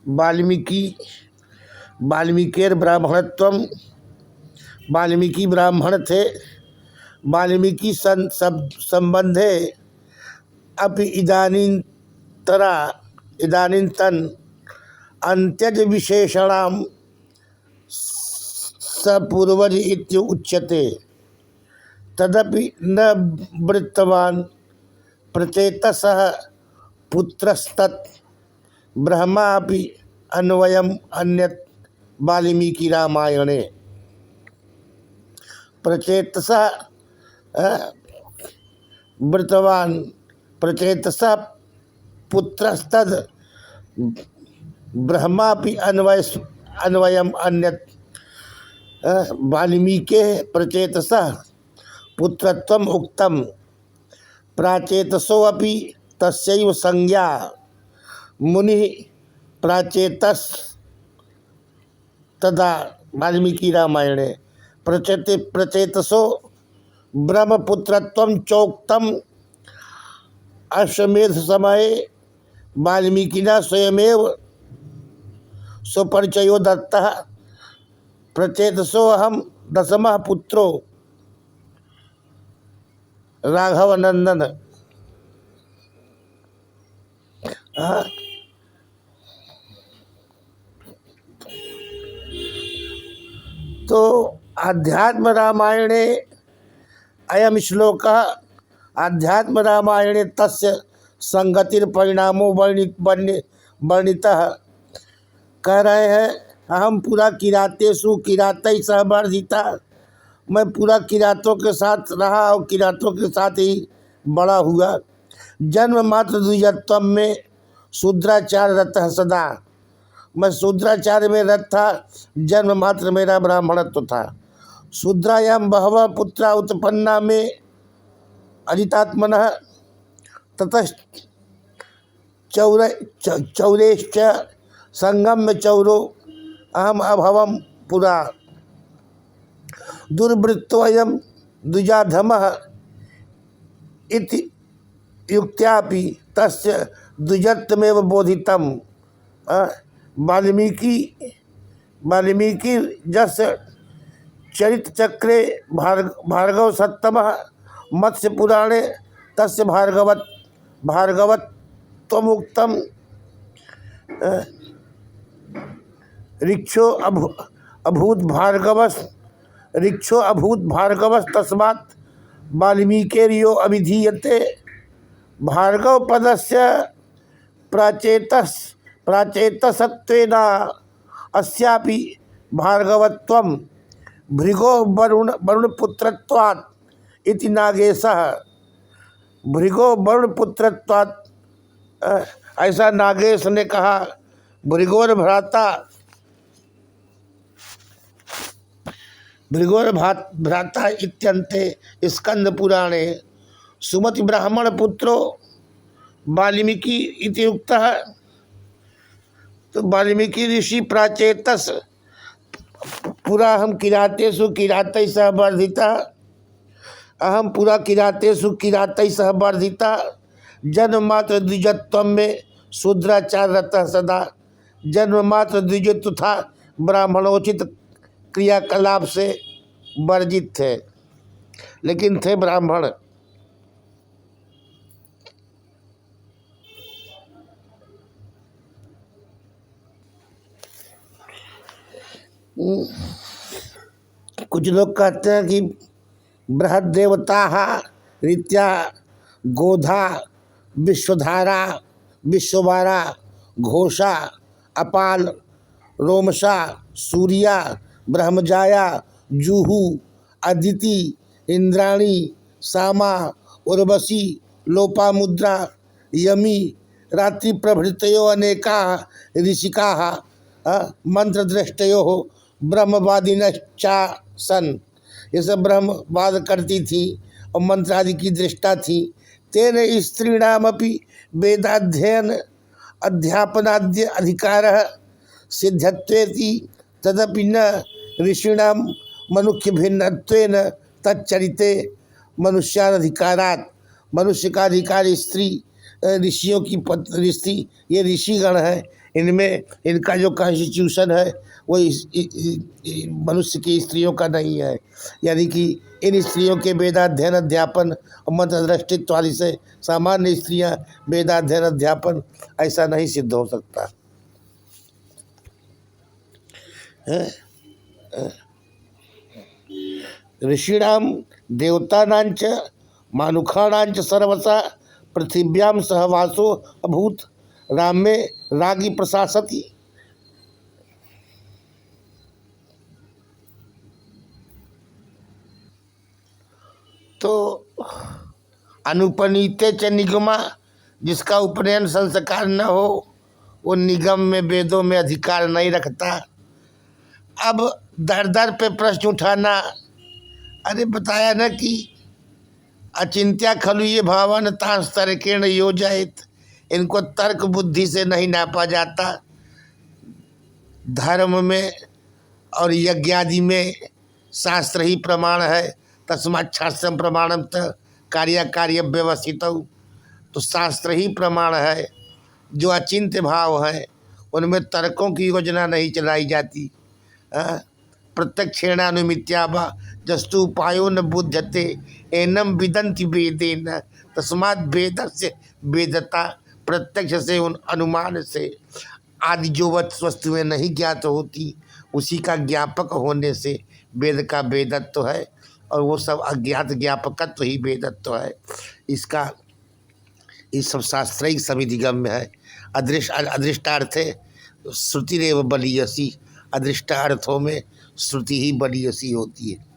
वाल्मीकि वाल्मीकिर ब्राह्मणत्वम, वाल्मीकि ब्राह्मण थे। वाल्मीकि संबंधे अपि इदानीन्तन अंत्यज विशेषणाम सपूर्वज इति उच्यते। तदपि न वृत्तवान् प्रचेतसः पुत्रस्तत् ब्रह्मा अपि अन्वयम् अन्यत् वाल्मीकि रामायणे। प्रचेतसः वृत्तवान् प्रचेतसः पुत्रस्तद् ब्रह्मापि अन्वयम् अन्यत् वाल्मीके प्रचेतसः पुत्रत्वम् उक्तम् प्राचेतसो अपि तस्यैव संज्ञा मुनि प्राचेतस तदा वाल्मीकि रामायणे प्रचेतसो ब्रह्मपुत्रत्वं चोक्तम् अश्वमेध समये वाल्मीकिना स्वयमेव स्वपरिचयो दत्तः। प्रचेतसो अहम दशमः पुत्रो राघवनंदन। तो आध्यात्म रामायणे अयम श्लोकः आध्यात्म रामायणे तस्य संगतिर परिणामो वर्णितः। कह रहे हैं अहम पूरा किरातेषु किरातैः सह वर्धिता, मैं पूरा किरातों के साथ रहा और किरातों के साथ ही बड़ा हुआ। जन्म मात्र द्विजत्वम में शूद्राचार्य रतः सदा, मैं शूद्राचार्य में रत था, जन्म मात्र मेरा ब्राह्मणत्व था। शूद्रायाम बहवः पुत्रा उत्पन्ना में अजितात्मनः ततः चौरेश्च संगम्य चौरो अहम अभवम पुरा। दुर्वृत्तोऽयं द्विजाधमः इति युक्त्यापि तस्य द्विजत्वमेव बोधितम्। वाल्मीकि जस चरित चक्रे भार्गव सत्तमः मत्स्य पुराणे तस्य भार्गवत्वमुक्तम्। ऋक्षो अभूत भार्गवस् तस्मात् वाल्मीकिर्यो अभिधीयते। भार्गव पदस्य प्राचेतसत्वेन अस्यापि भार्गवत्वं भृगो वरुणपुत्रत्वात् इति नागेशः। भृगो वरुणपुत्रत्वात् ऐसा नागेश ने कहा। भृगोर भ्राता इत्यन्ते स्कंद पुराणे सुमति ब्राह्मण पुत्रो वाल्मीकि इति उक्तः। तो वाल्मीकि ऋषि प्राचेतस पुरा हम किरातेषु किरातैः सह वर्धिता, अहम पुरा किरातेषु किरातैः सह वर्धिता। जन्म मात्र द्विजत्व में शूद्राचार्य रतः सदा, जन्म मात्र द्विजत्व था, ब्राह्मणोचित क्रियाकलाप से वर्जित थे, लेकिन थे ब्राह्मण। कुछ लोग कहते हैं कि बृहद्देवताः रीत्या गोधा विश्वधारा विश्ववारा घोषा अपाल रोमशा सूर्या ब्रह्मजाया जूहू अदिति इंद्राणी सामा उर्वशी लोपामुद्रा यमी रात्रि प्रभृतयो अनेका ऋषिकाः मंत्रदृष्टयो ब्रह्मवादिनश्चासन। ये सब ब्रह्मवाद करती थी और मंत्र आदि की दृष्टा थी। तेन स्त्रीणामपि वेदाध्ययन अध्यापनाद्य अधिकारः सिद्धत्वेति तदपि न ऋषीणां मनुष्य भिन्नत्वेन तच्चरिते मनुष्याधिकारात्। मनुष्य का अधिकार स्त्री ऋषियों की ऋषि, ये ऋषिगण हैं, इनमें इनका जो कॉन्स्टिट्यूशन है वो मनुष्य की स्त्रियों का नहीं है। यानी कि इन स्त्रियों के वेदाध्ययन अध्यापन और मंत्र दृष्टित्व आदि से सामान्य स्त्रियां वेदाध्ययन अध्यापन ऐसा नहीं सिद्ध हो सकता है। ऋषीणाम देवतानांच मानुखाणांच सर्वसा पृथिव्याम सहवासो अभूत राम में रागी प्रशासति। तो अनुपनीते च निगमा, जिसका उपनयन संस्कार न हो वो निगम में वेदों में अधिकार नहीं रखता। अब दर दर पे प्रश्न उठाना, अरे बताया न कि अचिंत्या खलु ये भावन तांस तर्केण योजित, इनको तर्क बुद्धि से नहीं नापा जाता। धर्म में और यज्ञादि में शास्त्र ही प्रमाण है, तस्मात् शास्त्रम प्रमाणम कार्य कार्य व्यवस्थित। तो शास्त्र ही प्रमाण है। जो अचिंत्य भाव है उनमें तर्कों की योजना नहीं चलाई जाती। प्रत्यक्षेणानुमित्या वा जस्तु उपायो न बुध्यते एनम विदन्ति वेदेन, तस्मात् वेदस्य वेदता, प्रत्यक्ष से उन अनुमान से आदि जो वस्तुएं नहीं ज्ञात होती उसी का ज्ञापक होने से वेद का वेदत्व है, और वो सब अज्ञात ज्ञापकत्व ही वेदत्व है। इसका इस सब शास्त्रिक समिधिगम्य है। अदृष्टार्थे श्रुतिरेव बलीयसी, अदृष्टार्थों में श्रुति ही बलीयसी होती है।